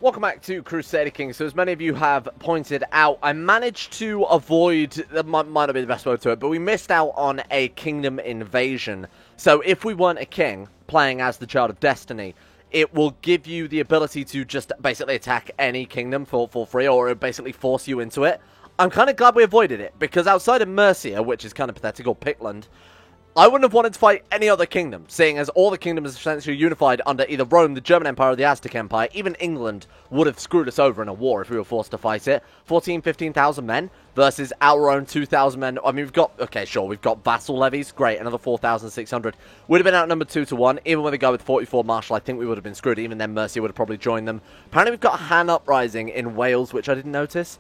Welcome back to Crusader Kings. So as many of you have pointed out, I managed to avoid, that might not be the best word to it, but we missed out on a kingdom invasion. So if we weren't a king, playing as the Child of Destiny, it will give you the ability to just basically attack any kingdom for free, or it'll basically force you into it. I'm kind of glad we avoided it, because outside of Mercia, which is kind of pathetic, or Pictland, I wouldn't have wanted to fight any other kingdom, seeing as all the kingdoms are essentially unified under either Rome, the German Empire, or the Aztec Empire. Even England would have screwed us over in a war if we were forced to fight it. 15,000 men versus our own 2,000 men. I mean, we've got, okay, sure, we've got vassal levies. Great, another 4,600. Would have been outnumbered 2 to 1. Even with a guy with 44 marshal, I think we would have been screwed. Even then, Mercia would have probably joined them. Apparently, we've got a Han uprising in Wales, which I didn't notice.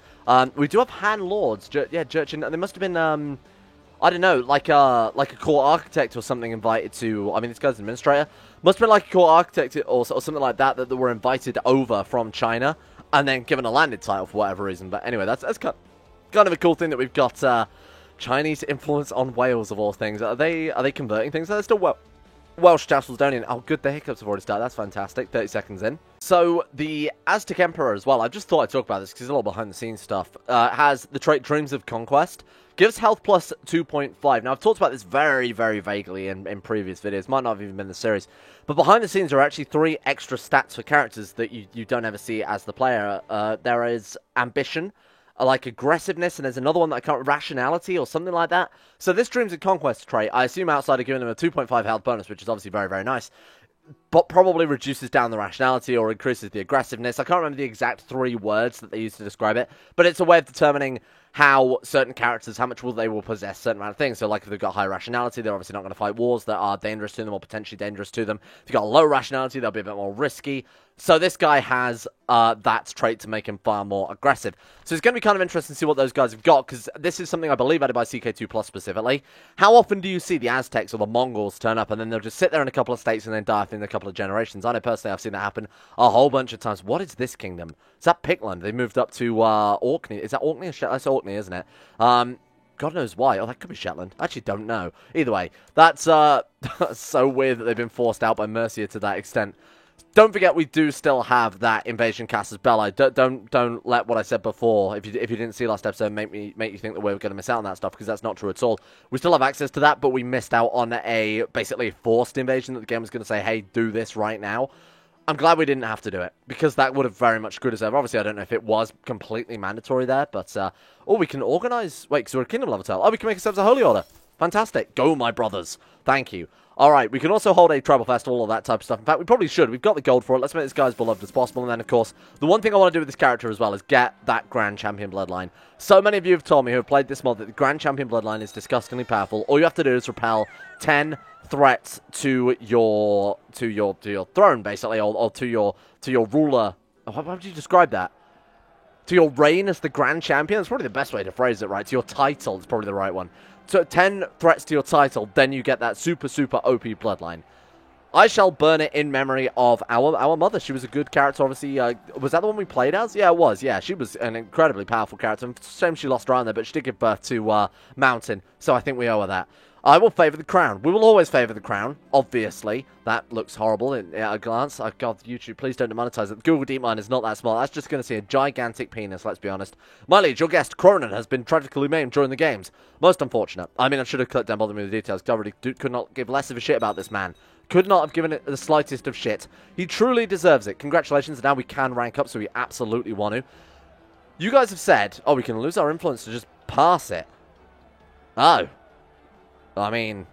We do have Han lords. Yeah, Jurchen. They must have been, I don't know, like a court architect or something invited to, I mean, this guy's an administrator. Must have been like a court architect or something like that were invited over from China and then given a landed title for whatever reason. But anyway, that's kind of a cool thing that we've got Chinese influence on Wales, of all things. Are they converting things? Are they still Welsh Chalcedonian? Oh, good, the hiccups have already started. That's fantastic. 30 seconds in. So, the Aztec Emperor as well, I just thought I'd talk about this because it's a little behind-the-scenes stuff, has the trait Dreams of Conquest. Gives health plus 2.5. Now, I've talked about this very, very vaguely in previous videos. Might not have even been the series. But behind the scenes, there are actually 3 extra stats for characters that you don't ever see as the player. There is Ambition, like aggressiveness, and there's another one that I can't, rationality or something like that. So this Dreams of Conquest trait, I assume outside of giving them a 2.5 health bonus, which is obviously very, very nice, but probably reduces down the rationality or increases the aggressiveness. I can't remember the exact 3 words that they used to describe it, but it's a way of determining how certain characters, how much they will possess certain amount of things. So like if they've got high rationality, they're obviously not going to fight wars that are dangerous to them or potentially dangerous to them. If you've got a low rationality, they'll be a bit more risky. So this guy has that trait to make him far more aggressive. So it's going to be kind of interesting to see what those guys have got, because this is something I believe added by CK2 Plus specifically. How often do you see the Aztecs or the Mongols turn up and then they'll just sit there in a couple of states and then die within a couple of generations? I know personally I've seen that happen a whole bunch of times. What is this kingdom? Is that Pictland? They moved up to Orkney. Is that Orkney or Shetland? That's Orkney, isn't it? God knows why. Oh, that could be Shetland. I actually don't know. Either way, that's so weird that they've been forced out by Mercia to that extent. Don't forget, we do still have that Invasion Casus Belli. Don't let what I said before, if you didn't see last episode, make you think that we're going to miss out on that stuff, because that's not true at all. We still have access to that, but we missed out on basically a forced invasion that the game was going to say, hey, do this right now. I'm glad we didn't have to do it, because that would have very much screwed us over. Obviously, I don't know if it was completely mandatory there, but, we can organize, wait, because we're a Kingdom level title. Oh, we can make ourselves a Holy Order. Fantastic. Go, my brothers. Thank you. Alright, we can also hold a tribal festival, all that type of stuff. In fact, we probably should. We've got the gold for it. Let's make this guy as beloved as possible. And then, of course, the one thing I want to do with this character as well is get that Grand Champion Bloodline. So many of you have told me who have played this mod that the Grand Champion Bloodline is disgustingly powerful. All you have to do is repel 10 threats to your throne, basically, or to your ruler. How would you describe that? To your reign as the Grand Champion? That's probably the best way to phrase it, right? To your title is probably the right one. So 10 threats to your title, then you get that super, super OP bloodline. I shall burn it in memory of our mother. She was a good character, obviously. Was that the one we played as? Yeah, it was. Yeah, she was an incredibly powerful character. Shame she lost her arm there, but she did give birth to Mountain, so I think we owe her that. I will favour the crown. We will always favour the crown, obviously. That looks horrible at a glance. Oh, God, YouTube, please don't demonetize it. Google DeepMind is not that smart. That's just going to see a gigantic penis, let's be honest. My liege, your guest, Cronin, has been tragically maimed during the games. Most unfortunate. I mean, I should have clicked down bothering me with the details, because I really could not give less of a shit about this man. Could not have given it the slightest of shit. He truly deserves it. Congratulations, now we can rank up, so we absolutely want to. You guys have said, oh, we can lose our influence to just pass it. Oh. I mean,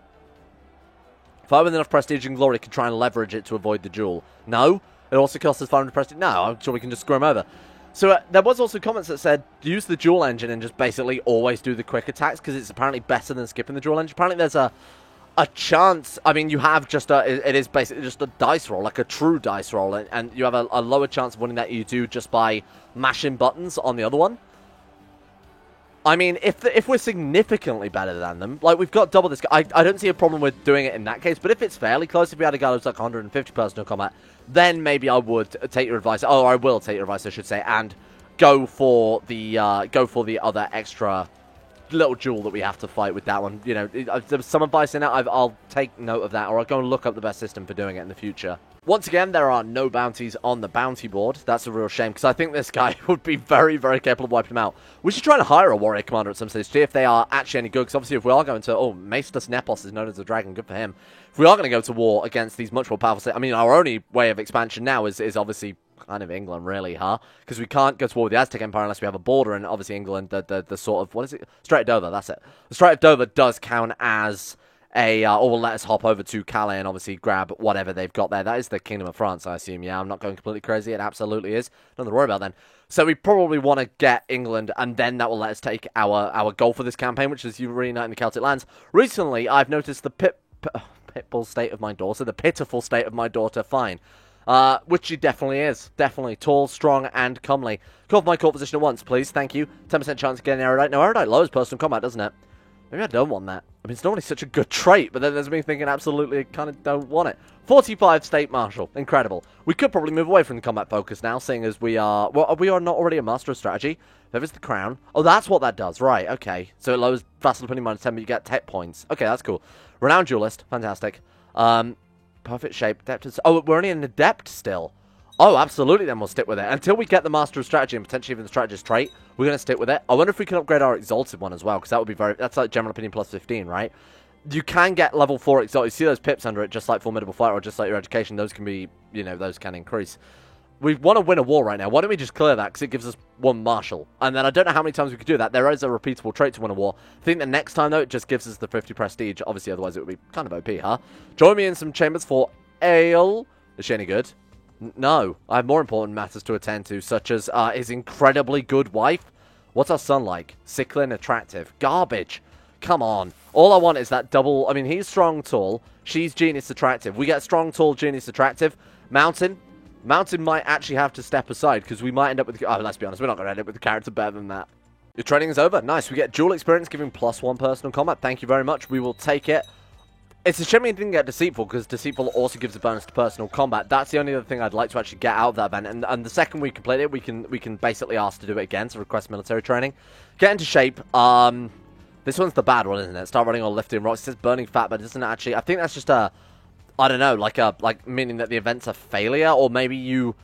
if I win enough prestige and glory, I could try and leverage it to avoid the duel. No? It also costs us 500 prestige. No, I'm sure we can just screw him over. So there was also comments that said, use the duel engine and just basically always do the quick attacks, because it's apparently better than skipping the duel engine. Apparently there's a chance, I mean, you have just it is basically just a dice roll, like a true dice roll, and you have a lower chance of winning that you do just by mashing buttons on the other one. I mean, if we're significantly better than them, like, we've got double this guy, I don't see a problem with doing it in that case, but if it's fairly close, if we had a guy who's like 150 personal combat, then maybe I would take your advice, oh, I will take your advice, I should say, and go for the other extra little jewel that we have to fight with that one. You know, there's some advice in it. I'll take note of that, or I'll go and look up the best system for doing it in the future. Once again, there are no bounties on the bounty board. That's a real shame, because I think this guy would be very, very capable of wiping him out. We should try to hire a warrior commander at some stage, see if they are actually any good, because obviously if we are going to... Oh, Maestus Nepos is known as a dragon, good for him. If we are going to go to war against these much more powerful states... I mean, our only way of expansion now is obviously kind of England, really, huh? Because we can't go to war with the Aztec Empire unless we have a border, and obviously England, the sort of... What is it? Strait of Dover, that's it. The Strait of Dover does count as... or will let us hop over to Calais and obviously grab whatever they've got there. That is the Kingdom of France, I assume. Yeah, I'm not going completely crazy. It absolutely is. Nothing to worry about then. So we probably want to get England, and then that will let us take our goal for this campaign, which is reuniting the Celtic lands. Recently, I've noticed the pitful state of my daughter, the pitiful state of my daughter, fine. Which she definitely is. Definitely. Tall, strong, and comely. Call for my court position at once, please. Thank you. 10% chance of getting Erudite. No, Erudite lowers personal combat, doesn't it? Maybe I don't want that. I mean, it's normally such a good trait, but then there's me thinking absolutely kind of don't want it. 45 State Marshal. Incredible. We could probably move away from the combat focus now, seeing as we are... Well, we are not already a master of strategy. There is the crown. Oh, that's what that does. Right, okay. So it lowers vassal depending -10, but you get tech points. Okay, that's cool. Renowned Duelist. Fantastic. Perfect shape. Adept. Oh, we're only an Adept still. Oh, absolutely, then we'll stick with it. Until we get the Master of Strategy and potentially even the Strategist trait, we're going to stick with it. I wonder if we can upgrade our Exalted one as well, because that would be very... That's like General Opinion plus 15, right? You can get level 4 Exalted. You see those pips under it, just like Formidable Fighter or just like your education. Those can be, you know, those can increase. We want to win a war right now. Why don't we just clear that, because it gives us 1 Marshal. And then I don't know how many times we could do that. There is a repeatable trait to win a war. I think the next time, though, it just gives us the 50 Prestige. Obviously, otherwise it would be kind of OP, huh? Join me in some chambers for ale. Is she any good? No, I have more important matters to attend to, such as his incredibly good wife. What's our son like? Sickly and attractive. Garbage. Come on. All I want is that double... I mean, he's strong, tall. She's genius attractive. We get strong, tall, genius attractive. Mountain. Mountain might actually have to step aside, because we might end up with... Oh, let's be honest, we're not going to end up with a character better than that. Your training is over. Nice. We get dual experience, giving +1 personal combat. Thank you very much. We will take it. It's a shame we didn't get Deceitful, because Deceitful also gives a bonus to personal combat. That's the only other thing I'd like to actually get out of that event. And the second we complete it, we can basically ask to do it again, to request military training. Get into shape. This one's the bad one, isn't it? Start running or lifting rocks. It says burning fat, but it doesn't actually... I think that's just a... I don't know, like meaning that the event's a failure, or maybe you...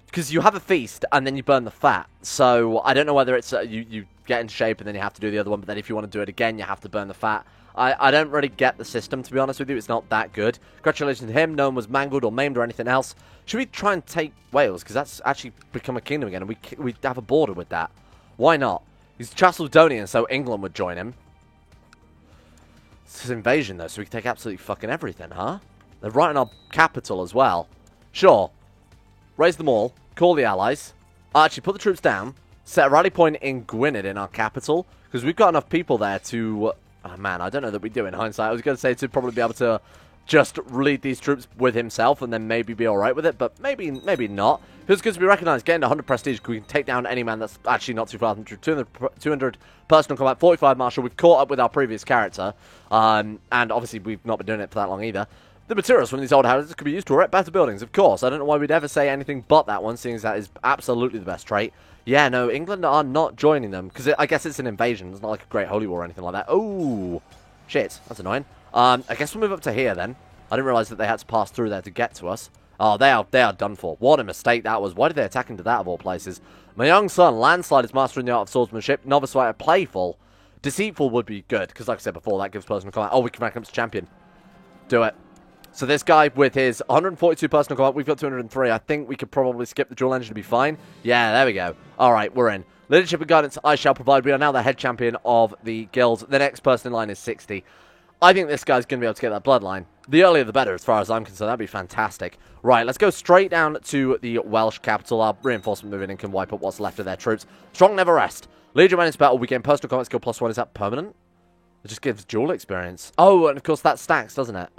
Because you have a feast, and then you burn the fat. So, I don't know whether it's... you get into shape, and then you have to do the other one, but then if you want to do it again, you have to burn the fat. I don't really get the system, to be honest with you. It's not that good. Congratulations to him. No one was mangled or maimed or anything else. Should we try and take Wales? Because that's actually become a kingdom again, and we have a border with that. Why not? He's Chalcedonian, so England would join him. It's his invasion, though, so we can take absolutely fucking everything, huh? They're right in our capital as well. Sure. Raise them all. Call the allies. Actually, put the troops down. Set a rally point in Gwynedd in our capital. Because we've got enough people there to... Oh, man, I don't know that we do in hindsight. I was going to say to probably be able to just lead these troops with himself and then maybe be alright with it, but maybe not. Feels good to be recognised. Getting 100 prestige, we can take down any man that's actually not too far from 200 personal combat, 45 martial. We've caught up with our previous character, and obviously we've not been doing it for that long either. The materials from these old houses could be used to erect better buildings, of course. I don't know why we'd ever say anything but that one, seeing as that is absolutely the best trait. Yeah, no, England are not joining them, because I guess it's an invasion. It's not like a Great Holy War or anything like that. Oh, shit, that's annoying. I guess we'll move up to here, then. I didn't realise that they had to pass through there to get to us. Oh, they are done for. What a mistake that was. Why did they attack into that, of all places? My young son, Landslide, is mastering the art of swordsmanship. Novice fighter, playful. Deceitful would be good, because like I said before, that gives personal combat. Oh, we can rank him to champion. Do it. So this guy with his 142 personal combat, we've got 203. I think we could probably skip the dual engine to be fine. Yeah, there we go. All right, we're in. Leadership and guidance I shall provide. We are now the head champion of the guild. The next person in line is 60. I think this guy's going to be able to get that bloodline. The earlier the better, as far as I'm concerned. That'd be fantastic. Right, let's go straight down to the Welsh capital. Our reinforcement moving in can wipe up what's left of their troops. Strong never rest. Lead your men into battle. We gain personal combat skill +1. Is that permanent? It just gives dual experience. Oh, and of course that stacks, doesn't it?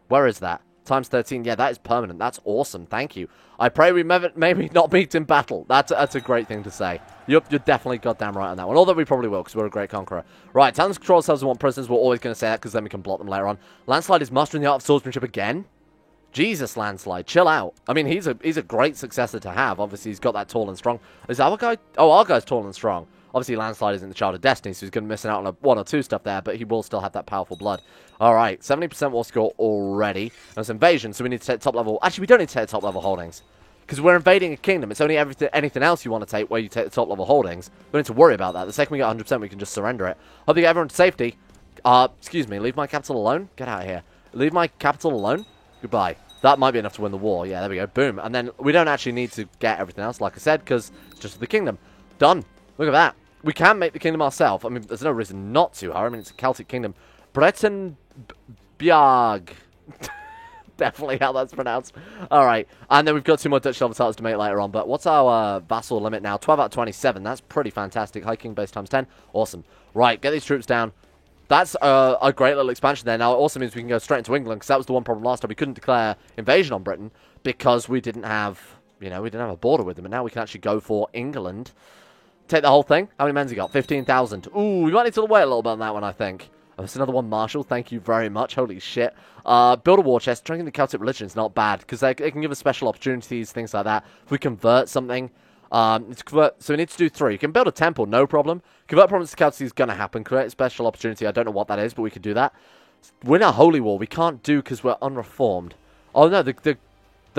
Where is that? Times 13. Yeah, that is permanent. That's awesome. Thank you. I pray we maybe not meet in battle. That's a great thing to say. You're definitely goddamn right on that one. Although we probably will, because we're a great conqueror. Right, talents control ourselves and want prisoners. We're always going to say that, because then we can block them later on. Landslide is mastering the art of swordsmanship again? Jesus, Landslide. Chill out. I mean, he's a great successor to have. Obviously, he's got that tall and strong. Is our guy... Oh, our guy's tall and strong. Obviously, Landslide isn't the child of destiny, so he's going to miss out on one or two stuff there, but he will still have that powerful blood. Alright, 70% war score already. That's invasion, so we need to take top level... Actually, we don't need to take top level holdings. Because we're invading a kingdom. It's only anything else you want to take where you take the top level holdings. We don't need to worry about that. The second we get 100%, we can just surrender it. Hope you get everyone to safety. Excuse me, leave my capital alone? Get out of here. Leave my capital alone? Goodbye. That might be enough to win the war. Yeah, there we go. Boom. And then we don't actually need to get everything else, like I said, because it's just the kingdom. Done. Look at that. We can make the kingdom ourselves. I mean, there's no reason not to, Harry. I mean, it's a Celtic kingdom. Breton Bjarg. Definitely how that's pronounced. Alright. And then we've got 2 more Dutch level titles to make later on. But what's our vassal limit now? 12 out of 27. That's pretty fantastic. High King base times 10. Awesome. Right. Get these troops down. That's a great little expansion there. Now, it also means we can go straight into England, because that was the one problem last time. We couldn't declare invasion on Britain because we didn't have, you know, we didn't have a border with them. And now we can actually go for England. Take the whole thing. How many men's he got? 15,000. Ooh, we might need to wait a little bit on that one, I think. Oh, there's another one, Marshall. Thank you very much. Holy shit. Build a war chest. Drinking the Celtic religion is not bad, because they can give us special opportunities, things like that. If we convert something... so we need to do 3. You can build a temple, no problem. Convert province to Celtic is going to happen. Create a special opportunity. I don't know what that is, but we could do that. Win a holy war. We can't do because we're unreformed. Oh, no, the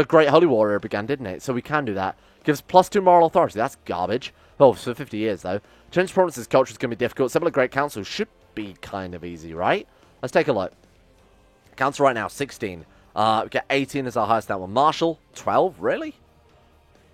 Great Holy War era began, didn't it? So we can do that. Gives +2 moral authority. That's garbage. Oh, for 50 years, though. Change provinces' culture is going to be difficult. Symbol of Great Council should be kind of easy, right? Let's take a look. Council right now, 16. We get 18 as our highest that one. Marshal, 12? Really?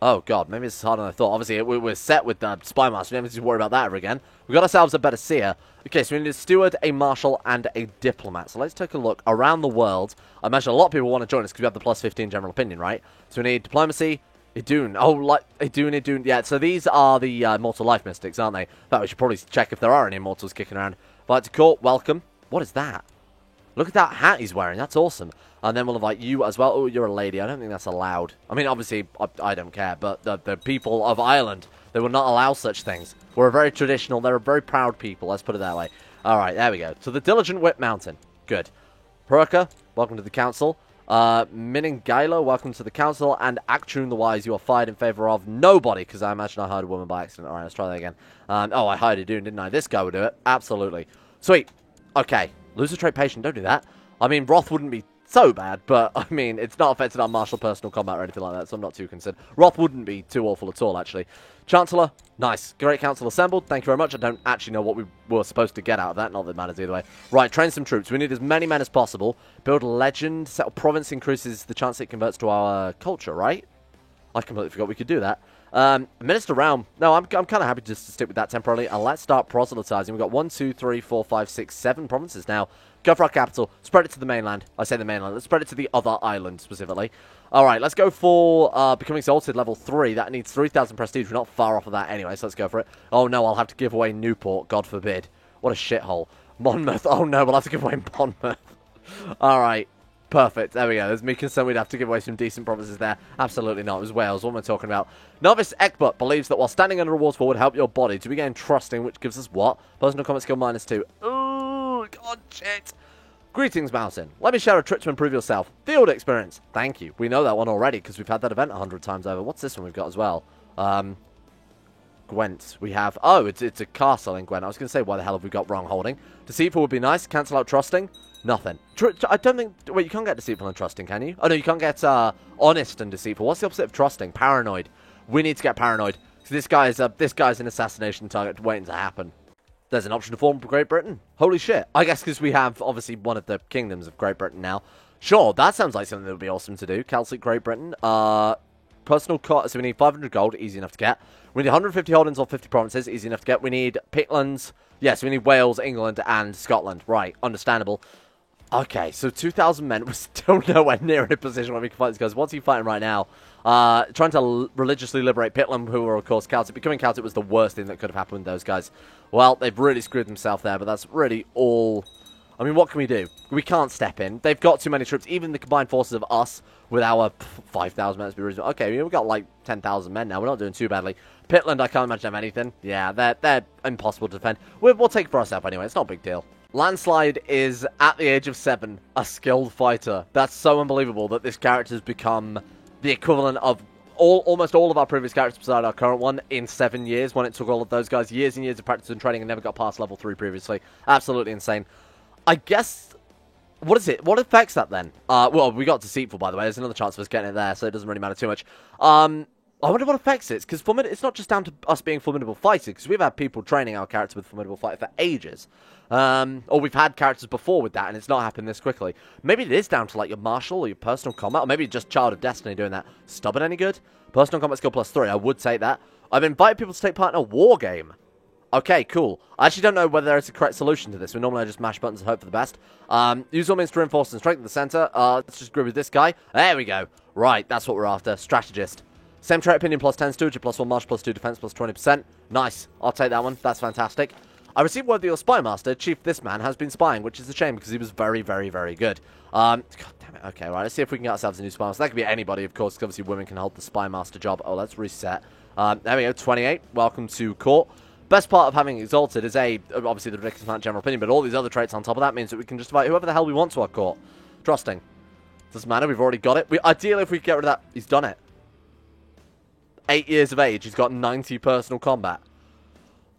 Oh, God, maybe it's harder than I thought. Obviously, we're set with the Spy Master. We don't need to worry about that ever again. We've got ourselves a better seer. Okay, so we need a steward, a marshal, and a diplomat. So let's take a look around the world. I imagine a lot of people want to join us because we have the +15 general opinion, right? So we need diplomacy, Idun. Oh, like Idun. Yeah, so these are the Immortal Life Mystics, aren't they? But we should probably check if there are any Immortals kicking around. Invite to court, welcome. What is that? Look at that hat he's wearing. That's awesome. And then we'll invite you as well. Oh, you're a lady. I don't think that's allowed. I mean, obviously, I don't care. But the people of Ireland, they will not allow such things. We're a very traditional, they're a very proud people. Let's put it that way. All right, there we go. So the Diligent Whip Mountain. Good. Perka, welcome to the council. Miningilo, welcome to the council. And Actune the Wise, you are fired in favor of nobody. Because I imagine I hired a woman by accident. All right, let's try that again. Oh, I hired a dude, didn't I? This guy would do it. Absolutely. Sweet. Okay. Lose a trait patient, don't do that. I mean, Wrath wouldn't be so bad, but, I mean, it's not affected our martial personal combat or anything like that, so I'm not too concerned. Wrath wouldn't be too awful at all, actually. Chancellor, nice. Great council assembled. Thank you very much. I don't actually know what we were supposed to get out of that. Not that it matters either way. Right, train some troops. We need as many men as possible. Build a legend. Settle province increases the chance it converts to our culture, right? I completely forgot we could do that. Minister Realm. No, I'm kind of happy just to stick with that temporarily. And let's start proselytizing. We've got 1, 2, 3, 4, 5, 6, 7 provinces now. Go for our capital. Spread it to the mainland. I say the mainland. Let's spread it to the other island, specifically. Alright, let's go for Becoming Exalted level 3. That needs 3,000 prestige. We're not far off of that anyway, so let's go for it. Oh no, I'll have to give away Newport. God forbid. What a shithole. Monmouth. Oh no, we'll have to give away Monmouth. Alright. Perfect. There we go. There's me concerned we'd have to give away some decent provinces there. Absolutely not. It was Wales. What am I talking about? Novice Ekbut believes that while standing under a waterfall would help your body to regain trusting, which gives us what? Personal combat skill -2. Ooh, God, shit. Greetings, Mountain. Let me share a trick to improve yourself. Field experience. Thank you. We know that one already because we've had that event 100 times over. What's this one we've got as well? Gwent. We have... Oh, it's a castle in Gwent. I was going to say, why the hell have we got wrong holding? Deceitful would be nice. Cancel out trusting. Nothing. I don't think... Wait, you can't get deceitful and trusting, can you? Oh, no, you can't get honest and deceitful. What's the opposite of trusting? Paranoid. We need to get paranoid. So this guy's an assassination target waiting to happen. There's an option to form Great Britain. Holy shit. I guess because we have, obviously, one of the kingdoms of Great Britain now. Sure, that sounds like something that would be awesome to do. Celtic Great Britain. Personal cost, so we need 500 gold, easy enough to get. We need 150 holdings or 50 provinces, easy enough to get. We need Pitlands. Yes, we need Wales, England, and Scotland. Right, understandable. Okay, so 2,000 men. We're still nowhere near in a position where we can fight these guys. What's he fighting right now? Trying to religiously liberate Pitland, who are, of course, Celtic. Becoming Celtic was the worst thing that could have happened with those guys. Well, they've really screwed themselves there, but that's really all... I mean, what can we do? We can't step in. They've got too many troops. Even the combined forces of us with our 5,000 men, to be reasonable. Okay, we've got like 10,000 men now. We're not doing too badly. Pitland, I can't imagine them anything. Yeah, they're impossible to defend. We'll take it for ourselves anyway. It's not a big deal. Landslide is, at the age of 7, a skilled fighter. That's so unbelievable that this character has become the equivalent of almost all of our previous characters beside our current one in 7 years, when it took all of those guys years and years of practice and training and never got past level 3 previously. Absolutely insane. I guess... What is it? What affects that then? Well, we got Deceitful, by the way. There's another chance of us getting it there, so it doesn't really matter too much. I wonder what affects it, because it's not just down to us being Formidable Fighter, because we've had people training our character with Formidable Fighter for ages. Or we've had characters before with that, and it's not happened this quickly. Maybe it is down to, like, your martial or your personal combat, or maybe just Child of Destiny doing that. Stubborn any good? Personal combat skill +3, I would take that. I've invited people to take part in a war game. Okay, cool. I actually don't know whether there is a correct solution to this. We normally just mash buttons and hope for the best. Use all means to reinforce and strengthen the center. Let's just agree with this guy. There we go. Right, that's what we're after. Strategist. Same trait opinion +10, stewardship +1, martial +2, defense +20%. Nice. I'll take that one. That's fantastic. I received word that your spy master, Chief This Man, has been spying, which is a shame because he was very, very, very good. God damn it. Okay, right. Let's see if we can get ourselves a new spy master. That could be anybody, of course, because obviously women can hold the spy master job. Oh, let's reset. There we go. 28. Welcome to court. Best part of having Exalted is obviously the ridiculous amount of general opinion, but all these other traits on top of that means that we can just invite whoever the hell we want to our court. Trusting. Doesn't matter, we've already got it. Ideally, if we get rid of that, he's done it. 8 years of age, he's got 90 personal combat.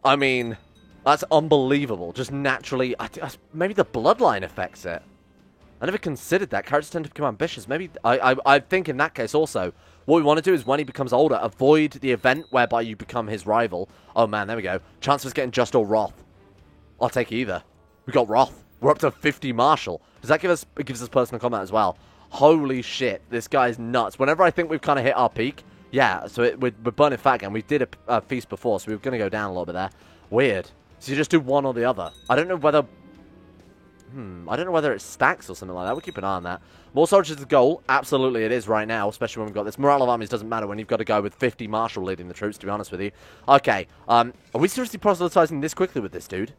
I mean, that's unbelievable. Just naturally, maybe the bloodline affects it. I never considered that. Characters tend to become ambitious. Maybe, I think in that case also, what we want to do is when he becomes older, avoid the event whereby you become his rival. Oh man, there we go. Chance of us getting Just or Wrath. I'll take either. We got Wrath. We're up to 50 martial. Does that give us, it gives us personal combat as well. Holy shit, this guy's nuts. Whenever I think we've kind of hit our peak, yeah, so we're burning fat again. We did a feast before, so we were going to go down a little bit there. Weird. So you just do one or the other. I don't know whether... I don't know whether it stacks or something like that. We'll keep an eye on that. More soldiers is the goal. Absolutely it is right now, especially when we've got this. Morale of armies doesn't matter when you've got to go with 50 martial leading the troops, to be honest with you. Okay, are we seriously proselytizing this quickly with this dude?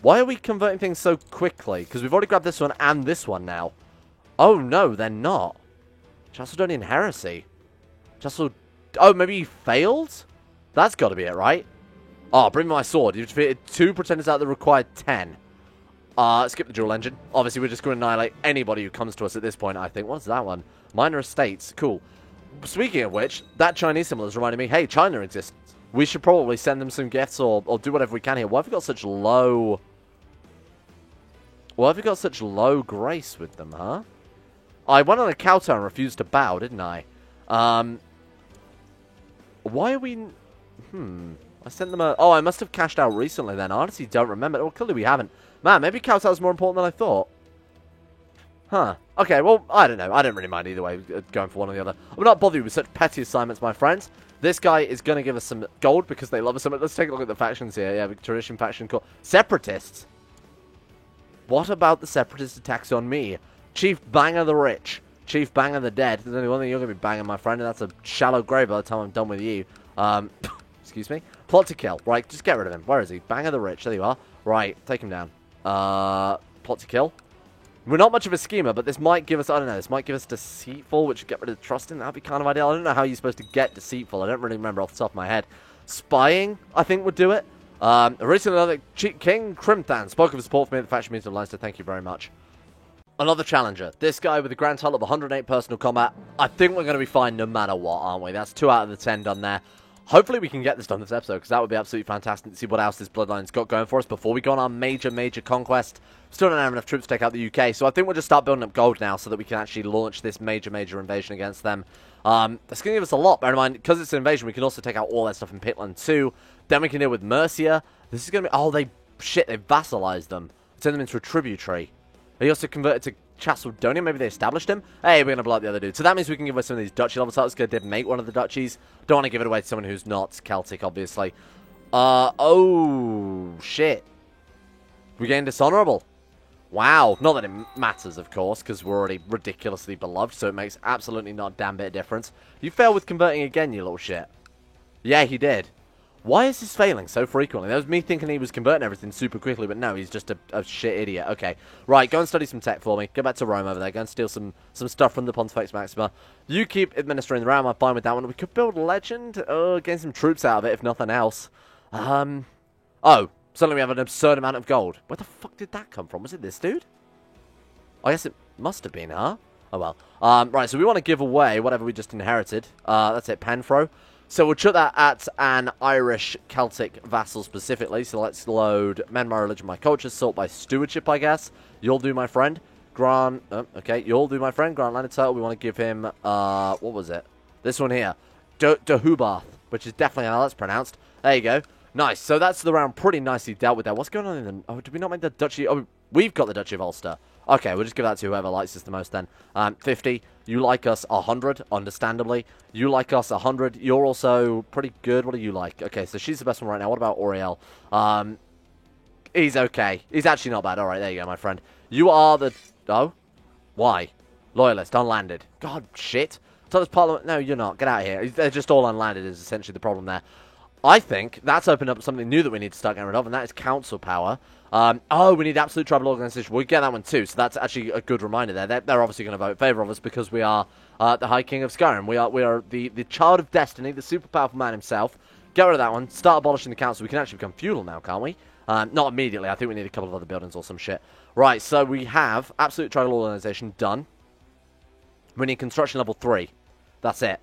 Why are we converting things so quickly? Because we've already grabbed this one and this one now. Oh, no, they're not. Chalcedonian Heresy. Oh, maybe he failed? That's got to be it, right? Oh, bring me my sword. You've defeated 2 pretenders out of the required 10. Skip the dual engine. Obviously, we're just going to annihilate anybody who comes to us at this point, I think. What's that one? Minor Estates. Cool. Speaking of which, that Chinese symbol is reminding me, hey, China exists. We should probably send them some gifts or do whatever we can here. Why have we got such low... Why have we got such low grace with them, huh? I went on a kowtow and refused to bow, didn't I? Why are we... I sent them a... Oh, I must have cashed out recently then. I honestly don't remember. Well, clearly we haven't. Man, maybe kowtow is more important than I thought. Huh. Okay, well, I don't know. I don't really mind either way, going for one or the other. I'm not bothered with such petty assignments, my friends. This guy is going to give us some gold because they love us so much. Let's take a look at the factions here. Yeah, tradition faction called... Separatists. What about the separatist attacks on me? Chief Banger the Rich. Chief Banger the Dead. There's only one thing you're going to be banging, my friend, and that's a shallow grave by the time I'm done with you. Excuse me. Plot to kill. Right, just get rid of him. Where is he? Banger the Rich. There you are. Right, take him down. Plot to kill. We're not much of a schemer, but this might give us, I don't know, this might give us Deceitful, which would get rid of Trusting. That'd be kind of ideal. I don't know how you're supposed to get Deceitful. I don't really remember off the top of my head. Spying, I think, would do it. Recently, another King Crimthan spoke of his support for me at the faction meeting of Leinster. Thank you very much. Another challenger. This guy with a grand total of 108 personal combat. I think we're going to be fine no matter what, aren't we? That's 2 out of the 10 done there. Hopefully we can get this done this episode, because that would be absolutely fantastic to see what else this Bloodline's got going for us before we go on our major conquest. Still don't have enough troops to take out the UK, so I think we'll just start building up gold now so that we can actually launch this major invasion against them. That's going to give us a lot. Bear in mind, because it's an invasion, we can also take out all that stuff in Pitland too. Then we can deal with Mercia. This is going to be... Oh, they vassalized them. Turn them into a tributary. They also converted to Chalcedonian. Maybe they established him. Hey, we're going to blow up the other dude. So that means we can give away some of these duchy level titles. Let's go make one of the duchies. Don't want to give it away to someone who's not Celtic, obviously. Oh, shit. We gained dishonorable. Wow. Not that it matters, of course, because we're already ridiculously beloved, so it makes absolutely not a damn bit of difference. You failed with converting again, you little shit. Yeah, he did. Why is this failing so frequently? That was me thinking he was converting everything super quickly, but no, he's just a shit idiot. Okay, right, go and study some tech for me. Go back to Rome over there. Go and steal some stuff from the Pontifex Maxima. You keep administering the realm. I'm fine with that one. We could build a legend. Gain some troops out of it, if nothing else. Oh, suddenly we have an absurd amount of gold. Where the fuck did that come from? Was it this dude? I guess it must have been, huh? Oh, well. Right, so we want to give away whatever we just inherited. That's it, Penfro. So we'll chuck that at an Irish Celtic vassal specifically. So let's load Men, My Religion, My Culture, Sort by Stewardship, I guess. You'll do, my friend. Grant, okay, you'll do, my friend. Grant landed title. We want to give him, what was it? This one here. Dehubath, which is definitely how that's pronounced. There you go. Nice. So that's the round pretty nicely dealt with there. What's going on in the... Oh, did we not make the Duchy... Oh, we've got the Duchy of Ulster. Okay, we'll just give that to whoever likes us the most then. 50. You like us 100, understandably. You like us 100. You're also pretty good. What do you like? Okay, so she's the best one right now. What about Oriel? He's okay. He's actually not bad. All right, there you go, my friend. You are the... Oh? Why? Loyalist, unlanded. God, shit. So that's Parliament... No, you're not. Get out of here. They're just all unlanded is essentially the problem there. I think that's opened up something new that we need to start getting rid of, and that is council power. Oh, we need absolute tribal organization. We'll get that one too, so that's actually a good reminder there. They're obviously going to vote in favour of us because we are the High King of Skyrim. We are the child of destiny, the super powerful man himself. Get rid of that one. Start abolishing the council. We can actually become feudal now, can't we? Not immediately. I think we need a couple of other buildings or some shit. Right, so we have absolute tribal organization done. We need construction level 3. That's it.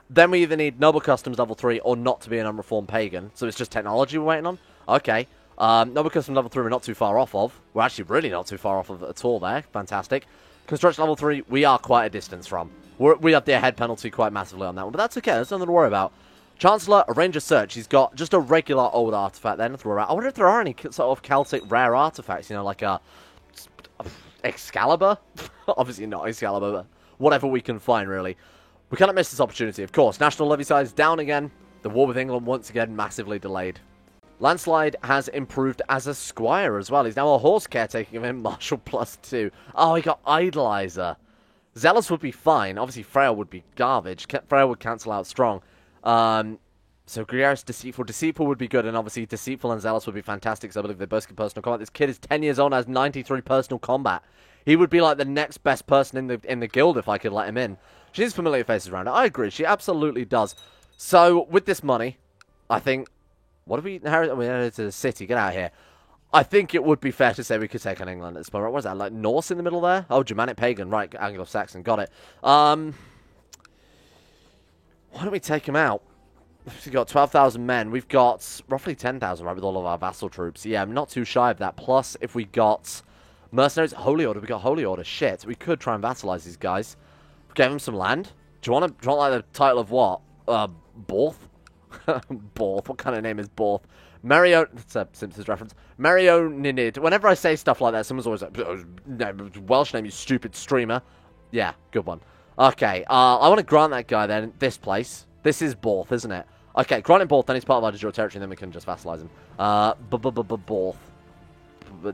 Then we either need Noble Customs level 3 or not to be an unreformed pagan. So it's just technology we're waiting on? Okay. Noble Customs level 3 we're not too far off of. We're actually really not too far off of it at all there. Fantastic. Construction level 3, we are quite a distance from. We have the ahead penalty quite massively on that one. But that's okay. There's nothing to worry about. Chancellor, a Ranger Search. He's got just a regular old artifact then. I wonder if there are any sort of Celtic rare artifacts. You know, like a Excalibur? Obviously not Excalibur, but whatever we can find, really. We cannot miss this opportunity, of course. National levy size down again. The war with England once again massively delayed. Landslide has improved as a squire as well. He's now a horse caretaking of him. Marshal +2. Oh, he got Idolizer. Zealous would be fine. Obviously, Frail would be garbage. Frail would cancel out strong. So Gregarious, Deceitful. Deceitful would be good, and obviously Deceitful and Zealous would be fantastic, because I believe they both get personal combat. This kid is 10 years old and has 93 personal combat. He would be like the next best person in the guild if I could let him in. She needs familiar faces around her. I agree. She absolutely does. So, with this money, I think... What have we inherited? We inherited a city. Get out of here. I think it would be fair to say we could take on England at this moment. What is that? Like Norse in the middle there? Oh, Germanic Pagan. Right, Anglo-Saxon. Got it. Why don't we take him out? We've got 12,000 men. We've got roughly 10,000, right, with all of our vassal troops. Yeah, I'm not too shy of that. Plus, if we got mercenaries, Holy Order, we got Holy Order. Shit, we could try and vassalize these guys. Give them some land. Do you want like the title of what? Borth? Borth. What kind of name is Borth? Mario. That's a Simpsons reference. Mario Ninid. Whenever I say stuff like that, someone's always like, Welsh name, you stupid streamer. Yeah, good one. Okay, I want to grant that guy then this place. This is Borth, isn't it? Okay, grant him Borth, then he's part of our de jure territory, and then we can just vassalize him. Borth.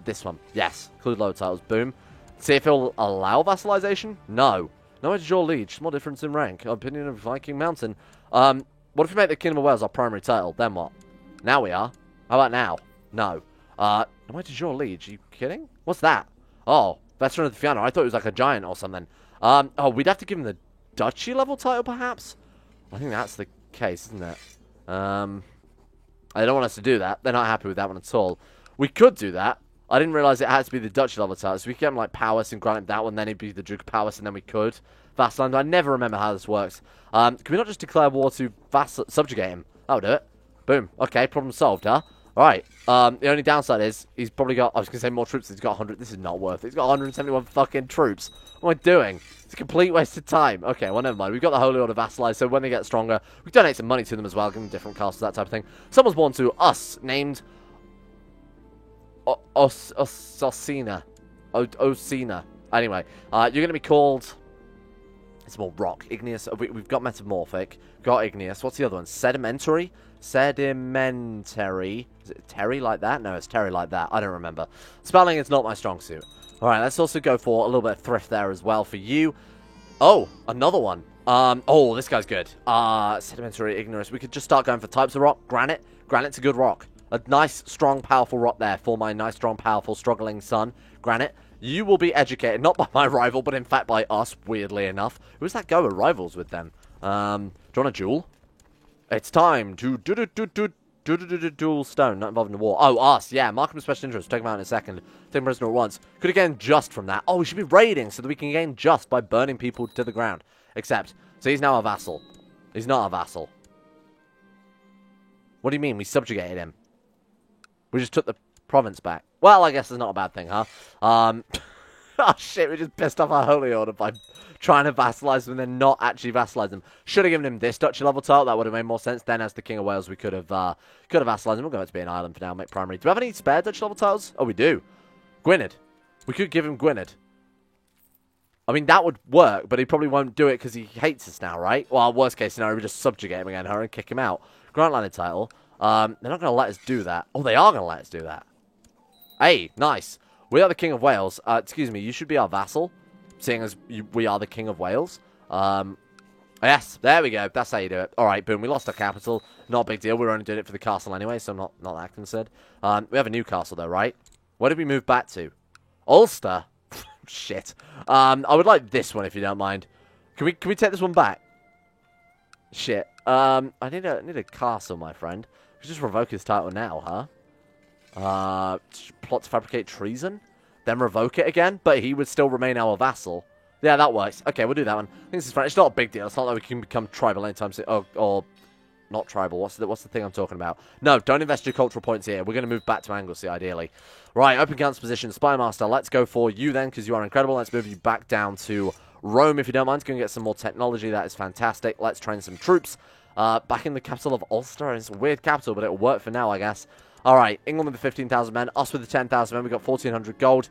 This one. Yes. Include lower titles. Boom. See if he'll allow vassalization? No. No de jure liege. Small difference in rank. Opinion of Viking Mountain. What if we make the Kingdom of Wales our primary title? Then what? Now we are. How about now? No. No de jure liege. Are you kidding? What's that? Oh, Veteran of the Fianna. I thought it was like a giant or something. Oh, we'd have to give him the Duchy level title, perhaps? I think that's the case, isn't it? I don't want us to do that. They're not happy with that one at all. We could do that. I didn't realise it had to be the Duchy level title. So we could get him like Powys and grant him that one, then he'd be the Duke of Powys, and then we could vassalize. I never remember how this works. Can we not just declare war to subjugate him? That'll do it. Boom. Okay, problem solved, huh? Alright. The only downside is he's probably got, I was going to say more troops. He's got 100. This is not worth it. He's got 171 fucking troops. What am I doing? It's a complete waste of time. Okay, well, never mind. We've got the Holy Order vassalized, so when they get stronger, we can donate some money to them as well, give them different castles, that type of thing. Someone's born to us, named Osina. Osina. Anyway, you're going to be called... It's more rock. Igneous. We've got metamorphic. Got igneous. What's the other one? Sedimentary? Sedimentary. Is it Terry like that? No, it's Terry like that. I don't remember. Spelling is not my strong suit. Alright, let's also go for a little bit of thrift there as well for you. Oh, another one. Oh, this guy's good. Sedimentary, igneous. We could just start going for types of rock. Granite. Granite's a good rock. A nice, strong, powerful rock there for my nice, strong, powerful, struggling son. Granite. You will be educated, not by my rival, but in fact by us, weirdly enough. Who's that guy we're rivals with then? Do you want a duel? It's time to Dual stone, not involved in the war. Oh, us, yeah. Mark him as special interest. Take him out in a second. Take him prisoner at once. Could have gained just from that. Oh, we should be raiding so that we can gain just by burning people to the ground. Except, so he's now a vassal. He's not a vassal. What do you mean? We subjugated him. We just took the province back. Well, I guess it's not a bad thing, huh? Oh, shit, we just pissed off our holy order by trying to vassalize them and then not actually vassalize them. Should have given him this duchy level title. That would have made more sense. Then, as the King of Wales, we could have vassalized him. We'll go back to being an island for now, make primary. Do we have any spare duchy level titles? Oh, we do. Gwynedd. We could give him Gwynedd. I mean, that would work, but he probably won't do it because he hates us now, right? Well, worst case scenario, we just subjugate him again, and kick him out. Grant landed title. They're not going to let us do that. Oh, they are going to let us do that. Hey, nice. We are the King of Wales. Excuse me, you should be our vassal, seeing as we are the King of Wales. Yes, there we go. That's how you do it. All right, boom. We lost our capital. Not a big deal. We were only doing it for the castle anyway, so I'm not that concerned. We have a new castle, though, right? Where did we move back to? Ulster? Shit. I would like this one, if you don't mind. Can we take this one back? Shit. I need a castle, my friend. We should just revoke his title now, huh? Plot to fabricate treason? Then revoke it again? But he would still remain our vassal. Yeah, that works. Okay, we'll do that one. I think this is fine. It's not a big deal. It's not like we can become tribal anytime soon. Or not tribal. What's the thing I'm talking about? No, don't invest your cultural points here. We're going to move back to Anglesey, ideally. Right, open council position. Spy Master. Let's go for you then, because you are incredible. Let's move you back down to Rome, if you don't mind. Going to get some more technology. That is fantastic. Let's train some troops. Back in the capital of Ulster. It's a weird capital, but it'll work for now, I guess. Alright, England with the 15,000 men. Us with the 10,000 men. We got 1,400 gold.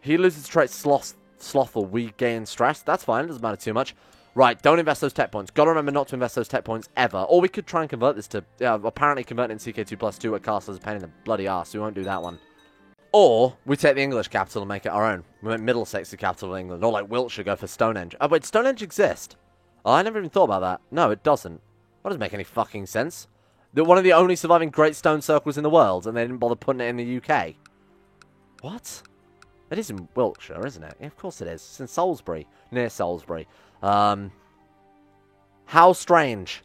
He loses the trait Slothful. We gain stress. That's fine. It doesn't matter too much. Right, don't invest those tech points. Gotta remember not to invest those tech points ever. Or we could try and convert this to... apparently converting CK2+2 at castle is a pain in the bloody arse, so we won't do that one. Or we take the English capital and make it our own. We make Middlesex the capital of England. Or like Wiltshire, go for Stonehenge. Oh, wait, Stonehenge exist? Oh, I never even thought about that. No, it doesn't. That doesn't make any fucking sense. They're one of the only surviving great stone circles in the world, and they didn't bother putting it in the UK. What? It is in Wiltshire, isn't it? Yeah, of course it is. It's in Salisbury. Near Salisbury. How strange.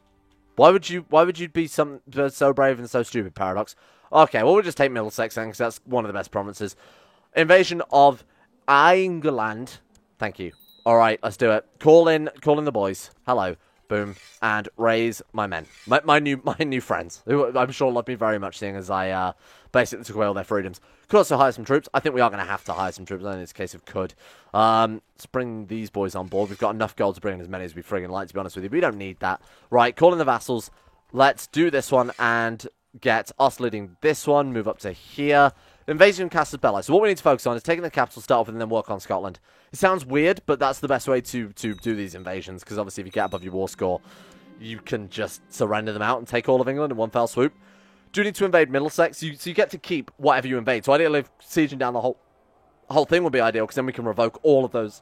Why would you be so brave and so stupid, Paradox? Okay, well, we'll just take Middlesex then, because that's one of the best provinces. Invasion of England. Thank you. Alright, let's do it. Call in the boys. Hello. Boom. And raise my men. My new friends, who I'm sure love me very much, seeing as I basically took away all their freedoms. Could also hire some troops. I think we are going to have to hire some troops. I think it's a case of could. Let's bring these boys on board. We've got enough gold to bring in as many as we friggin' like, to be honest with you. We don't need that. Right, call in the vassals. Let's do this one and get us leading this one. Move up to here. Invasion of Casus Belli. So what we need to focus on is taking the capital, start off, and then work on Scotland. It sounds weird, but that's the best way to do these invasions, because obviously if you get above your war score, you can just surrender them out and take all of England in one fell swoop. Do need to invade Middlesex, so you get to keep whatever you invade. So ideally, sieging down the whole thing would be ideal, because then we can revoke all of those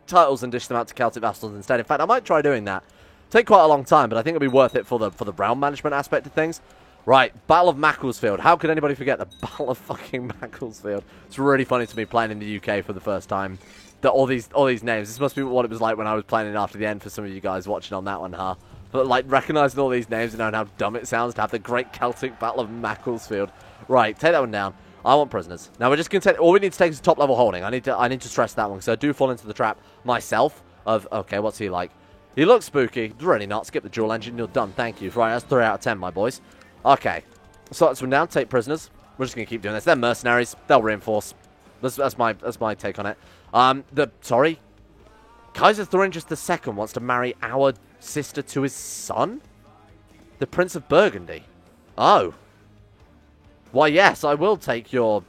titles and dish them out to Celtic vassals instead. In fact, I might try doing that. Take quite a long time, but I think it'll be worth it for the realm management aspect of things. Right, Battle of Macclesfield. How could anybody forget the Battle of fucking Macclesfield? It's really funny to me playing in the UK for the first time. All these names. This must be what it was like when I was playing in After the End for some of you guys watching on that one, huh? But like recognizing all these names and knowing how dumb it sounds to have the Great Celtic Battle of Macclesfield. Right, take that one down. I want prisoners. Now we're just going to take... All we need to take is top level holding. I need to stress that one, because I do fall into the trap myself of... Okay, what's he like? He looks spooky. Really not. Skip the dual engine. You're done. Thank you. Right, that's 3 out of 10, my boys. Okay. So let's run down. Take prisoners. We're just going to keep doing this. They're mercenaries. They'll reinforce. That's my take on it. Sorry. Kaiser Thuringius II wants to marry our sister to his son? The Prince of Burgundy. Oh. Why, yes, I will take your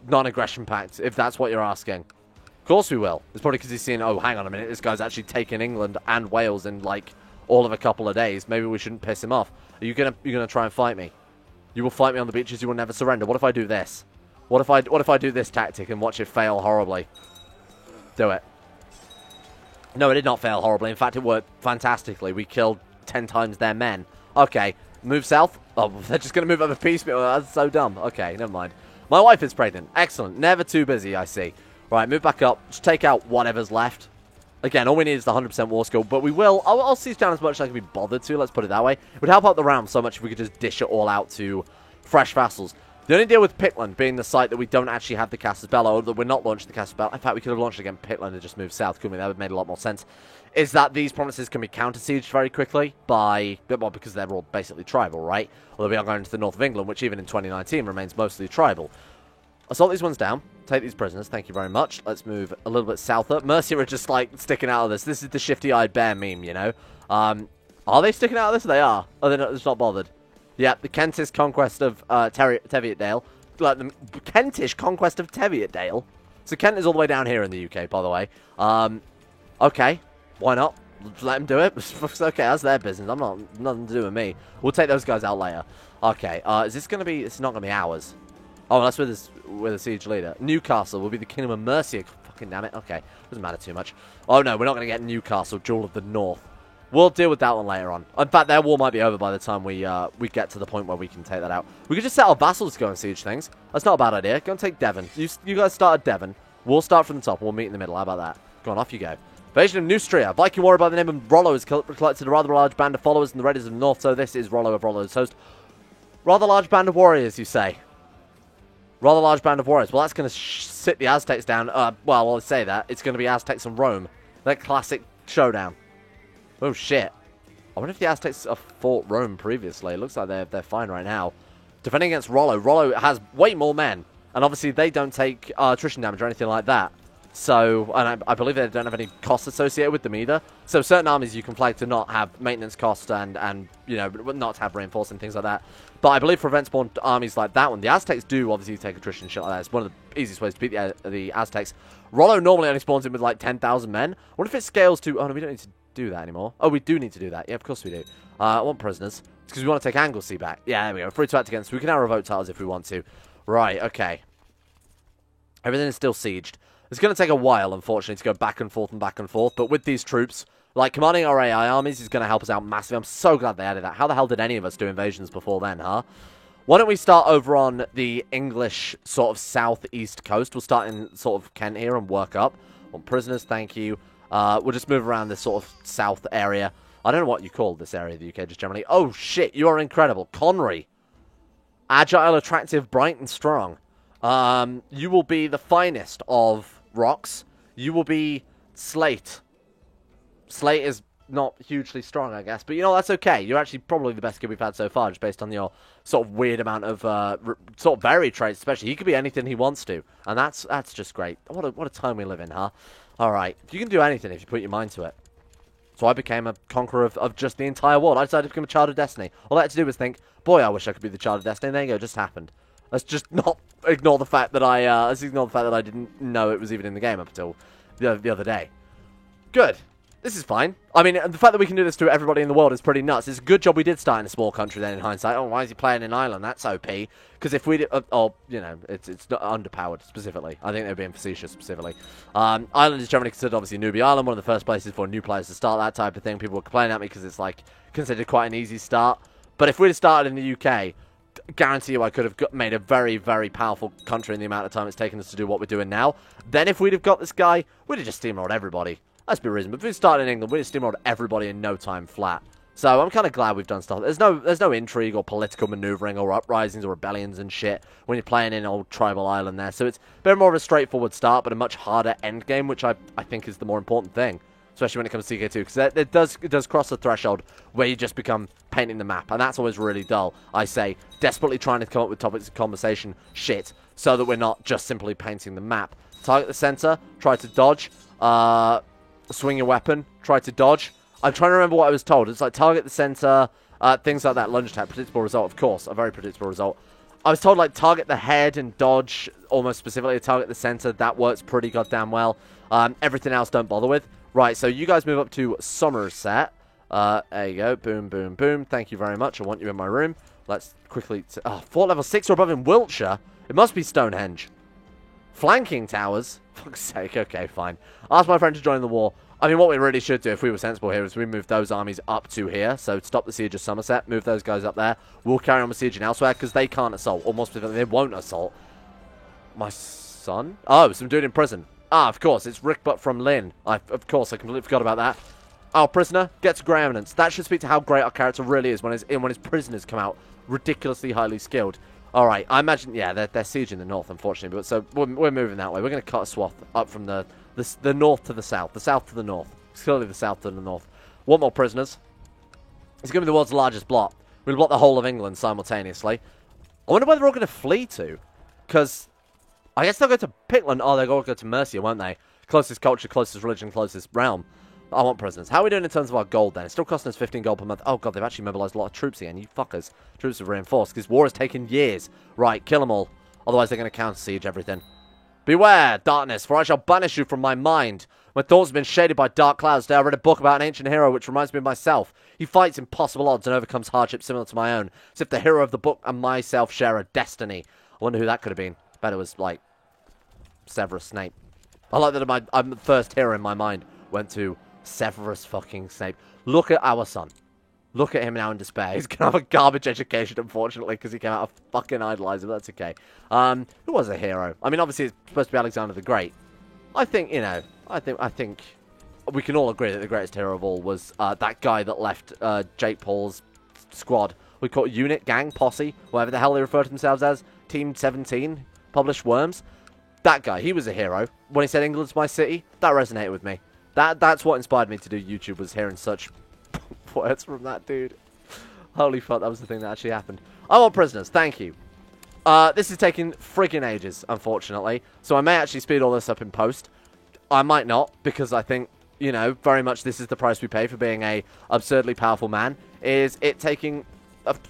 non-aggression pact, if that's what you're asking. Of course we will. It's probably because he's seen, oh, hang on a minute, this guy's actually taken England and Wales in, like, all of a couple of days. Maybe we shouldn't piss him off. Are you gonna try and fight me? You will fight me on the beaches, you will never surrender. What if I do this? What if I do this tactic and watch it fail horribly? Do it. No, it did not fail horribly. In fact, it worked fantastically. We killed 10 times their men. Okay, move south. Oh, they're just going to move over piecemeal. That's so dumb. Okay, never mind. My wife is pregnant. Excellent. Never too busy, I see. Right, move back up. Just take out whatever's left. Again, all we need is the 100% war skill, but we will... I'll siege down as much as I can be bothered to, let's put it that way. It would help out the realm so much if we could just dish it all out to fresh vassals. The only deal with Pitland being the site that we don't actually have the Casus Belli, or that we're not launching the Casus Belli, in fact, we could have launched again Pitland and just moved south, couldn't we? That would have made a lot more sense. Is that these provinces can be counter-sieged very quickly by... Well, because they're all basically tribal, right? Although we are going to the north of England, which even in 2019 remains mostly tribal. Assault these ones down. Take these prisoners. Thank you very much. Let's move a little bit south up. Mercia are just, like, sticking out of this. This is the shifty-eyed bear meme, you know? Are they sticking out of this? They are. Oh, they're not, it's not bothered. Yeah, the Kentish conquest of Teviotdale. Like, the Kentish conquest of Teviotdale. So Kent is all the way down here in the UK, by the way. Okay. Why not? Let them do it. It's okay, that's their business. I'm not... Nothing to do with me. We'll take those guys out later. Okay, is this going to be... It's not going to be ours. Oh, that's with the siege leader. Newcastle will be the Kingdom of Mercia. Fucking damn it. Okay, doesn't matter too much. Oh, no, we're not going to get Newcastle, Jewel of the North. We'll deal with that one later on. In fact, their war might be over by the time we get to the point where we can take that out. We could just set our vassals to go and siege things. That's not a bad idea. Go and take Devon. You guys start at Devon. We'll start from the top and we'll meet in the middle. How about that? Go on, off you go. Invasion of Neustria. Viking warrior by the name of Rollo has collected a rather large band of followers in the Reddits of the North, so this is Rollo of Rollo's host. Rather large band of warriors, you say? Rather large band of warriors. Well, that's going to sit the Aztecs down. Well, I'll say that. It's going to be Aztecs and Rome. That classic showdown. Oh, shit. I wonder if the Aztecs have fought Rome previously. It looks like they're fine right now. Defending against Rollo. Rollo has way more men. And obviously, they don't take attrition damage or anything like that. So, and I believe they don't have any costs associated with them either. So certain armies you can flag to not have maintenance costs and you know, not to have reinforcing, things like that. But I believe for event-spawn armies like that one, the Aztecs do obviously take attrition and shit like that. It's one of the easiest ways to beat the Aztecs. Rollo normally only spawns in with like 10,000 men. What if it scales to... Oh, no, we don't need to do that anymore. Oh, we do need to do that. Yeah, of course we do. I want prisoners. It's because we want to take Anglesey back. Yeah, there we go. Free to act against. So we can now revoke titles if we want to. Right, okay. Everything is still sieged. It's going to take a while, unfortunately, to go back and forth and back and forth. But with these troops, like, commanding our AI armies is going to help us out massively. I'm so glad they added that. How the hell did any of us do invasions before then, huh? Why don't we start over on the English sort of southeast coast? We'll start in sort of Kent here and work up. Want prisoners, thank you. We'll just move around this sort of south area. I don't know what you call this area of the UK, just generally. Oh, shit, you are incredible. Conry. Agile, attractive, bright, and strong. You will be the finest of rocks. You will be Slate. Slate is not hugely strong, I guess. But, you know, that's okay. You're actually probably the best kid we've had so far, just based on your sort of weird amount of sort of varied traits, especially. He could be anything he wants to. And that's just great. What a time we live in, huh? Alright. You can do anything if you put your mind to it. So I became a conqueror of just the entire world. I decided to become a child of destiny. All I had to do was think, boy, I wish I could be the child of destiny. And there you go, it just happened. Let's just not ignore the fact that I didn't know it was even in the game up until the other day. Good. This is fine. I mean, the fact that we can do this to everybody in the world is pretty nuts. It's a good job we did start in a small country then in hindsight. Oh, why is he playing in Ireland? That's OP. Because if we did... you know, it's not underpowered specifically. I think they're being facetious specifically. Ireland is generally considered, obviously, newbie island. One of the first places for new players to start that type of thing. People were complaining at me because it's, like, considered quite an easy start. But if we'd have started in the UK... guarantee you I could have made a very, very powerful country in the amount of time it's taken us to do what we're doing now. Then if we'd have got this guy, we'd have just steamrolled everybody. Let's be reasonable. If we started in England, we'd have steamrolled everybody in no time flat. So I'm kind of glad we've done stuff. There's no intrigue or political maneuvering or uprisings or rebellions and shit when you're playing in old tribal island there. So it's a bit more of a straightforward start, but a much harder end game, which I think is the more important thing. Especially when it comes to CK2, because it does cross the threshold where you just become painting the map, and that's always really dull. I say, desperately trying to come up with topics of conversation, shit, so that we're not just simply painting the map. Target the center, try to dodge, swing your weapon, try to dodge. I'm trying to remember what I was told. It's like target the center, things like that, lunge attack, predictable result, of course, a very predictable result. I was told, like, target the head and dodge, almost specifically target the center. That works pretty goddamn well. Everything else don't bother with. Right, so you guys move up to Somerset. There you go. Boom, boom, boom. Thank you very much. I want you in my room. Let's quickly... fort level 6 or above in Wiltshire? It must be Stonehenge. Flanking towers? Fuck's sake. Okay, fine. Ask my friend to join the war. I mean, what we really should do, if we were sensible here, is we move those armies up to here. So stop the siege of Somerset. Move those guys up there. We'll carry on with sieging elsewhere, because they can't assault. Or more specifically, they won't assault. My son? Oh, some dude in prison. Ah, of course, it's Rick Butt from Lynn. Of course, I completely forgot about that. Our prisoner gets grey eminence. That should speak to how great our character really is when his prisoners come out ridiculously highly skilled. All right, I imagine, yeah, they're sieging the north, unfortunately, but so we're moving that way. We're going to cut a swath up from the north to the south to the north. It's clearly the south to the north. Want more prisoners? It's going to be the world's largest blot. We'll block the whole of England simultaneously. I wonder where they're all going to flee to, because I guess they'll go to Pitland. Oh, they'll all go to Mercia, won't they? Closest culture, closest religion, closest realm. I want prisoners. How are we doing in terms of our gold then? It's still costing us 15 gold per month. Oh god, they've actually mobilized a lot of troops again. You fuckers. Troops have reinforced because war has taken years. Right, kill them all. Otherwise they're going to counter-siege everything. Beware, darkness, for I shall banish you from my mind. My thoughts have been shaded by dark clouds. Today I read a book about an ancient hero which reminds me of myself. He fights impossible odds and overcomes hardships similar to my own. As if the hero of the book and myself share a destiny. I wonder who that could have been. Bet it was, like, Severus Snape. I like that my first hero in my mind went to Severus fucking Snape. Look at our son. Look at him now in despair. He's gonna have a garbage education, unfortunately, because he came out of fucking idolizer, but that's okay. Who was a hero? I mean, obviously, it's supposed to be Alexander the Great. I think, you know, I think we can all agree that the greatest hero of all was that guy that left Jake Paul's squad. We call it unit, gang, posse, whatever the hell they refer to themselves as. Team 17, published Worms. That guy, he was a hero. When he said England's my city, that resonated with me. That's what inspired me to do YouTube, was hearing such words from that dude. Holy fuck, that was the thing that actually happened. I want prisoners, thank you. This is taking friggin' ages, unfortunately. So I may actually speed all this up in post. I might not, because I think, you know, very much this is the price we pay for being a absurdly powerful man, is it taking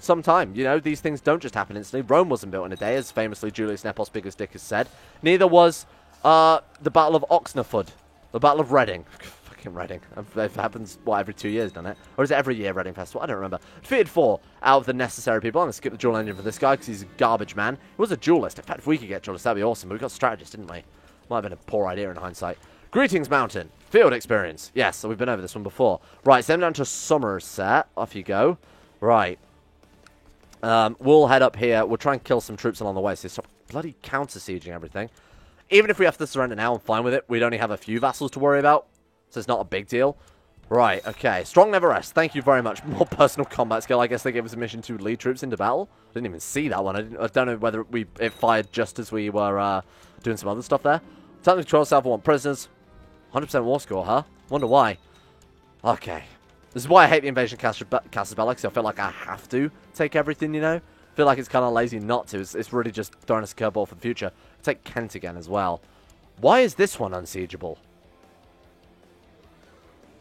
some time. You know, these things don't just happen instantly. Rome wasn't built in a day, as famously Julius Nepos Biggest Dick has said. Neither was the Battle of Oxnaford. The Battle of Reading. Fucking Reading. It happens, what, every 2 years, doesn't it? Or is it every year, Reading Festival? I don't remember. Defeated 4 out of the necessary people. I'm going to skip the dual engine for this guy, because he's a garbage man. He was a duelist. In fact, if we could get duelist, that'd be awesome. But we got strategist, didn't we? Might have been a poor idea in hindsight. Greetings, Mountain. Field experience. Yes, so we've been over this one before. Right, send down to Somerset. Off you go. Right. We'll head up here. We'll try and kill some troops along the way, so stop bloody counter-sieging everything. Even if we have to surrender now, I'm fine with it. We'd only have a few vassals to worry about, so it's not a big deal. Right, okay. Strong never rest. Thank you very much. More personal combat skill. I guess they gave us a mission to lead troops into battle. Didn't even see that one. I don't know whether it fired just as we were doing some other stuff there. Time to control South, I want prisoners. 100% war score, huh? Wonder why. Okay. This is why I hate the invasion of Casabella, because I feel like I have to take everything, you know? I feel like it's kind of lazy not to. It's really just throwing us a curveball for the future. Take Kent again as well. Why is this one unsiegeable?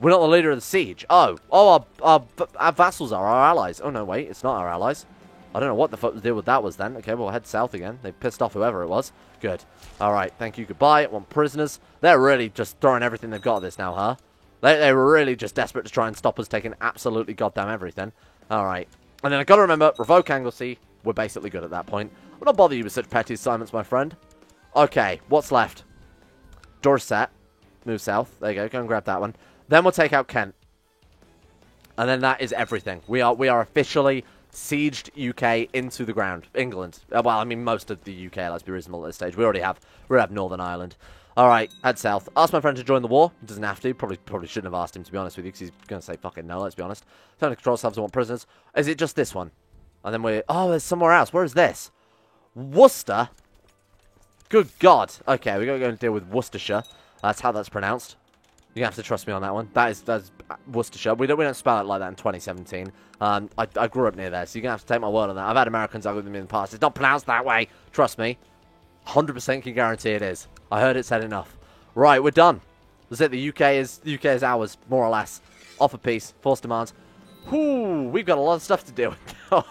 We're not the leader of the siege. Oh, our vassals are our allies. Oh, no, wait. It's not our allies. I don't know what the fuck the deal with that was then. Okay, we'll head south again. They pissed off whoever it was. Good. All right, thank you, goodbye. Want prisoners. They're really just throwing everything they've got at this now, huh? They were really just desperate to try and stop us taking absolutely goddamn everything. All right. And then I've got to remember, revoke Anglesey. We're basically good at that point. We'll not bother you with such petty assignments, my friend. Okay, what's left? Dorset. Move south. There you go. Go and grab that one. Then we'll take out Kent. And then that is everything. We are officially sieged UK into the ground. England. Well, I mean, most of the UK, let's be reasonable at this stage. We already have Northern Ireland. Alright, head south. Ask my friend to join the war. He doesn't have to. Probably shouldn't have asked him, to be honest with you, because he's going to say fucking no, let's be honest. Time to control ourselves and want prisoners. Is it just this one? And then we... Oh, there's somewhere else. Where is this? Worcester? Good God. Okay, we've got to go and deal with Worcestershire. That's how that's pronounced. You're going to have to trust me on that one. That's Worcestershire. We don't spell it like that in 2017. I grew up near there, so you're going to have to take my word on that. I've had Americans argue with me in the past. It's not pronounced that way. Trust me. 100% can guarantee it is. I heard it said enough. Right, we're done. That's it. The UK is ours, more or less. Offer peace. Force demands. Whoo, we've got a lot of stuff to deal with.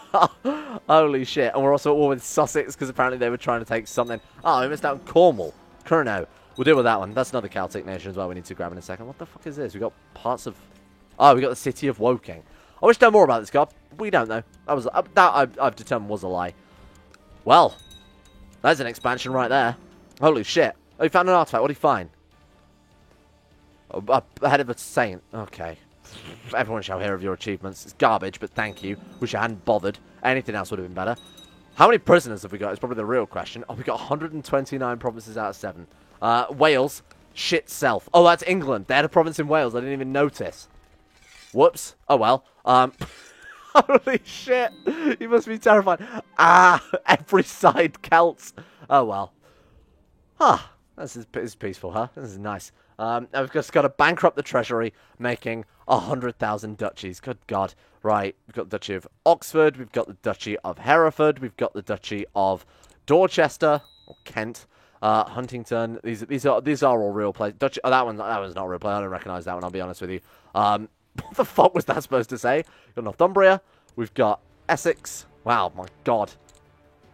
Holy shit. And we're also at war with Sussex, because apparently they were trying to take something. Oh, we missed out on Cornwall. Curnow. We'll deal with that one. That's another Celtic nation as well we need to grab in a second. What the fuck is this? We got parts of... Oh, we got the city of Woking. I wish to know more about this guy. We don't know. I've determined was a lie. Well, there's an expansion right there. Holy shit. Oh, you found an artifact. What did you find? Oh, ahead of a saint. Okay. Everyone shall hear of your achievements. It's garbage, but thank you. Wish I hadn't bothered. Anything else would have been better. How many prisoners have we got? It's probably the real question. Oh, we got 129 provinces out of 7. Wales. Shit self. Oh, that's England. They had a province in Wales. I didn't even notice. Whoops. Oh, well. Holy shit. You must be terrified. Ah, every side Celts. Oh, well. Ah, this is peaceful, huh? This is nice. I've just got to bankrupt the treasury, making 100,000 duchies. Good God. Right, we've got the Duchy of Oxford, we've got the Duchy of Hereford, we've got the Duchy of Dorchester, or Kent, Huntington. These are all real places. Duchy, that one's not a real place. I don't recognise that one, I'll be honest with you. What the fuck was that supposed to say? We've got Northumbria, we've got Essex. Wow, my God.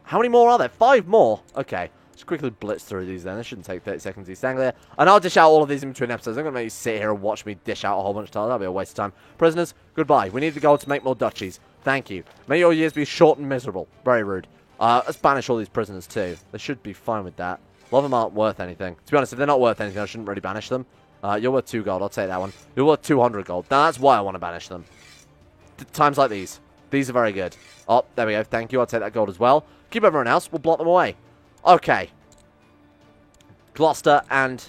How many more are there? 5 more. Okay. Just quickly blitz through these then. This shouldn't take 30 seconds. East Anglia. And I'll dish out all of these in between episodes. I'm going to make you sit here and watch me dish out a whole bunch of time. That'll be a waste of time. Prisoners, goodbye. We need the gold to make more duchies. Thank you. May your years be short and miserable. Very rude. Let's banish all these prisoners too. They should be fine with that. A lot of them aren't worth anything. To be honest, if they're not worth anything, I shouldn't really banish them. You're worth 2 gold. I'll take that one. You're worth 200 gold. Now, that's why I want to banish them. Times like these. These are very good. Oh, there we go. Thank you. I'll take that gold as well. Keep everyone else. We'll block them away. Okay. Gloucester and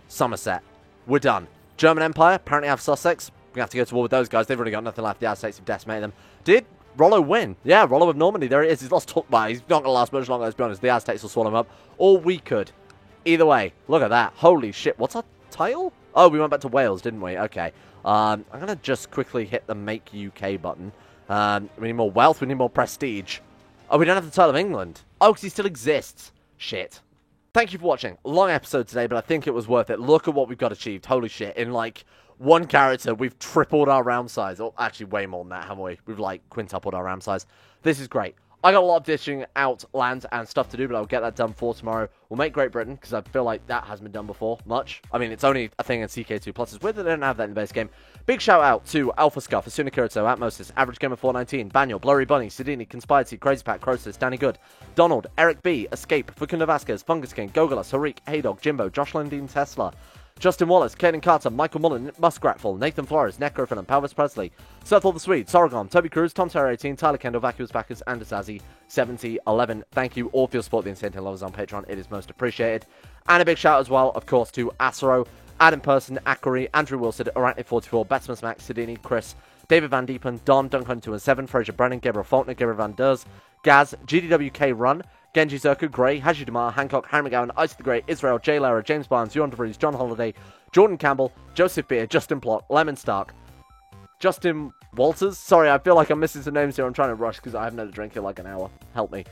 Somerset. We're done. German Empire apparently have Sussex. We have to go to war with those guys. They've already got nothing left. The Aztecs have decimated them. Did Rollo win? Yeah, Rollo of Normandy. There he is. He's lost. Well, he's not going to last much longer, let's be honest. The Aztecs will swallow him up. Or we could. Either way. Look at that. Holy shit. What's our title? Oh, we went back to Wales, didn't we? Okay. I'm going to just quickly hit the Make UK button. We need more wealth. We need more prestige. Oh, we don't have the title of England. Oh, because he still exists. Shit. Thank you for watching. Long episode today, but I think it was worth it. Look at what we've got achieved. Holy shit. In, like, one character, we've tripled our realm size. Or actually, way more than that, haven't we? We've, like, quintupled our realm size. This is great. I got a lot of dishing out land and stuff to do, but I'll get that done for tomorrow. We'll make Great Britain, because I feel like that hasn't been done before much. I mean, it's only a thing in CK2 Plus. It's weird that they don't have that in the base game. Big shout out to Alpha Scuff, Asuna Kirito, Atmosis, Average Gamer 419, Baniel, Blurry Bunny, Sidini, Conspiracy, Crazy Pat, Crosis, Danny Good, Donald, Eric B, Escape, Facundo Vasquez, Fungus King, Gogolas, Harik, Heydog, Jimbo, Jocelyn Dean Tesla, Justin Wallace, Kaden Carter, Michael Mullen, Muskratful, Nathan Flores, Necrophil, Palvis Presley, Seth All the Swede, Sorghum, Toby Cruz, Tom Terror 18, Tyler Kendall, Vacuous Backers, and Azazi 7011. Thank you all for your support of the Insane Lovers on Patreon. It is most appreciated. And a big shout as well, of course, to Asaro, Adam Person, Akari, Andrew Wilson, Arachnid44, Betsmas Max, Sidini, Chris, David Van Diepen, Don, Duncan 2 and 7, Fraser Brennan, Gabriel Faulkner, Gabriel Van Ders, Gaz, GDWK Run, Genji Zerku, Gray, Haji Damar, Hancock, Harry McGowan, Ice the Great, Israel, Jay Lara, James Barnes, Johan DeVries, John Holiday, Jordan Campbell, Joseph Beer, Justin Plott, Lemon Stark, Justin Walters. Sorry, I feel like I'm missing some names here. I'm trying to rush because I haven't had a drink in like an hour. Help me.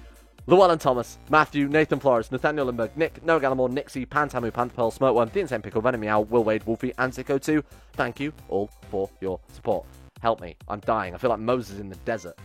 Llewellyn Thomas, Matthew, Nathan Flores, Nathaniel Lindbergh, Nick, Noah Gallimore, Nixie, Pantamu, Pantapel, Smirtworm, The Insane Pickle, Venom Meow, Will Wade, Wolfie, and Zico2. Thank you all for your support. Help me. I'm dying. I feel like Moses in the desert.